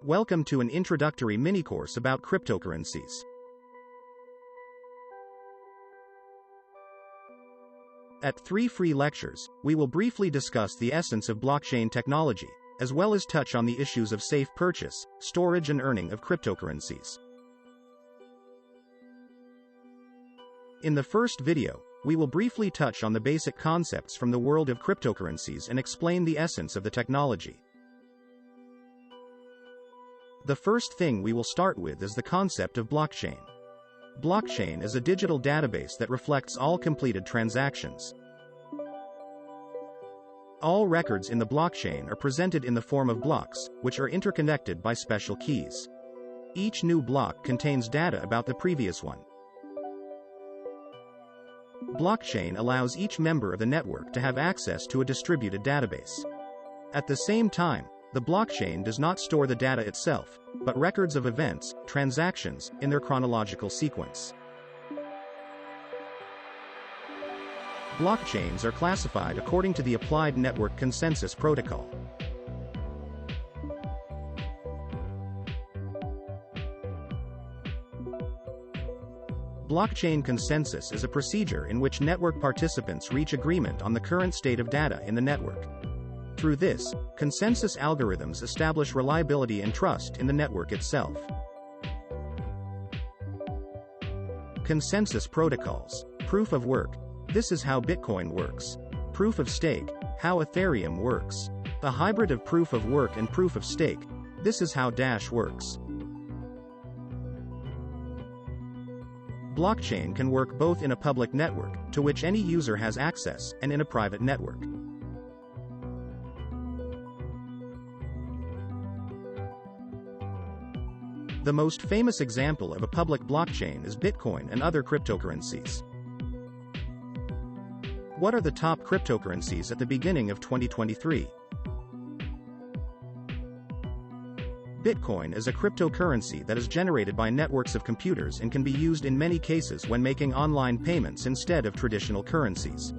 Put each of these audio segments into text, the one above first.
Welcome to an introductory mini-course about cryptocurrencies. At 3 free lectures, we will briefly discuss the essence of blockchain technology, as well as touch on the issues of safe purchase, storage and earning of cryptocurrencies. In the first video, we will briefly touch on the basic concepts from the world of cryptocurrencies and explain the essence of the technology. The first thing we will start with is the concept of blockchain. Blockchain is a digital database that reflects all completed transactions. All records in the blockchain are presented in the form of blocks, which are interconnected by special keys. Each new block contains data about the previous one. Blockchain allows each member of the network to have access to a distributed database. At the same time, the blockchain does not store the data itself, but records of events, transactions, in their chronological sequence. Blockchains are classified according to the Applied Network Consensus Protocol. Blockchain consensus is a procedure in which network participants reach agreement on the current state of data in the network. Through this, consensus algorithms establish reliability and trust in the network itself. Consensus protocols. Proof of work. This is how Bitcoin works. Proof of stake. How Ethereum works. A hybrid of proof of work and proof of stake. This is how Dash works. Blockchain can work both in a public network, to which any user has access, and in a private network. The most famous example of a public blockchain is Bitcoin and other cryptocurrencies. What are the top cryptocurrencies at the beginning of 2023? Bitcoin is a cryptocurrency that is generated by networks of computers and can be used in many cases when making online payments instead of traditional currencies.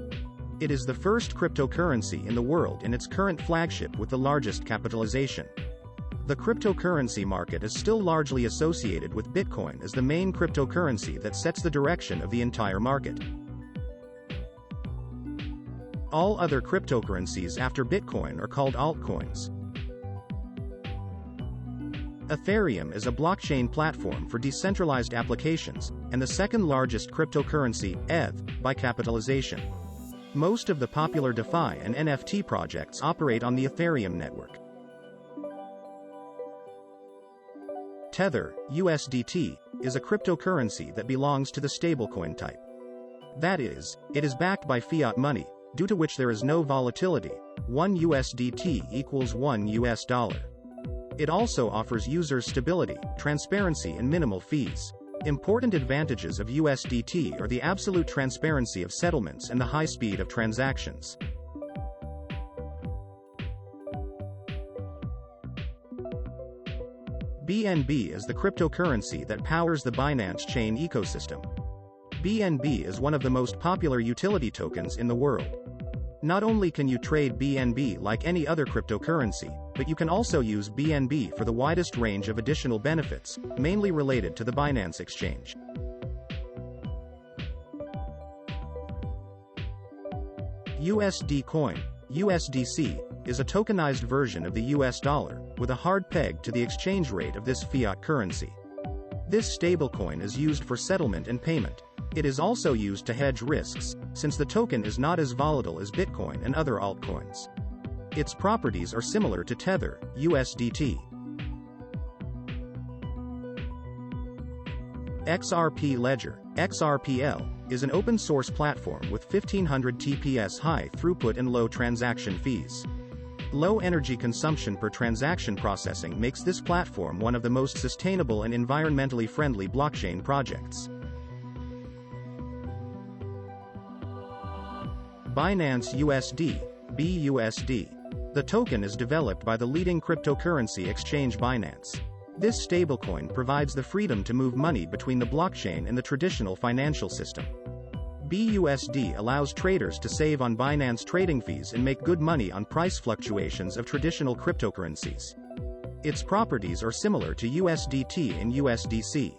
It is the first cryptocurrency in the world and its current flagship with the largest capitalization. The cryptocurrency market is still largely associated with Bitcoin as the main cryptocurrency that sets the direction of the entire market. All other cryptocurrencies after Bitcoin are called altcoins. Ethereum is a blockchain platform for decentralized applications, and the second largest cryptocurrency, ETH, by capitalization. Most of the popular DeFi and NFT projects operate on the Ethereum network. Tether, USDT, is a cryptocurrency that belongs to the stablecoin type. That is, it is backed by fiat money, due to which there is no volatility. 1 USDT equals $1. It also offers users stability, transparency and minimal fees. Important advantages of USDT are the absolute transparency of settlements and the high speed of transactions. BNB is the cryptocurrency that powers the Binance chain ecosystem. BNB is one of the most popular utility tokens in the world. Not only can you trade BNB like any other cryptocurrency, but you can also use BNB for the widest range of additional benefits, mainly related to the Binance exchange. USD Coin, USDC, is a tokenized version of the US dollar, with a hard peg to the exchange rate of this fiat currency. This stablecoin is used for settlement and payment. It is also used to hedge risks, since the token is not as volatile as Bitcoin and other altcoins. Its properties are similar to Tether, USDT. XRP Ledger, XRPL, is an open-source platform with 1500 TPS high throughput and low transaction fees. Low energy consumption per transaction processing makes this platform one of the most sustainable and environmentally friendly blockchain projects. Binance USD, BUSD. The token is developed by the leading cryptocurrency exchange Binance. This stablecoin provides the freedom to move money between the blockchain and the traditional financial system. BUSD allows traders to save on Binance trading fees and make good money on price fluctuations of traditional cryptocurrencies. Its properties are similar to USDT and USDC.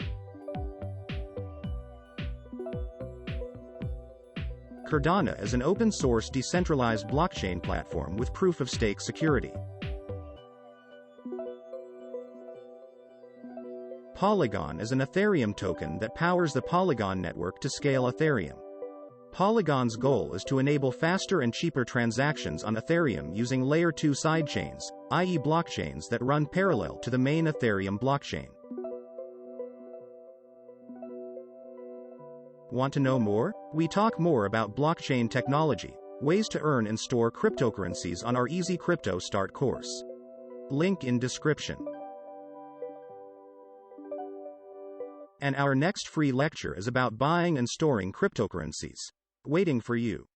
Cardano is an open-source decentralized blockchain platform with proof-of-stake security. Polygon is an Ethereum token that powers the Polygon network to scale Ethereum. Polygon's goal is to enable faster and cheaper transactions on Ethereum using Layer 2 sidechains, i.e. blockchains that run parallel to the main Ethereum blockchain. Want to know more? We talk more about blockchain technology, ways to earn and store cryptocurrencies on our Easy Crypto Start course. Link in description. And our next free lecture is about buying and storing cryptocurrencies. Waiting for you.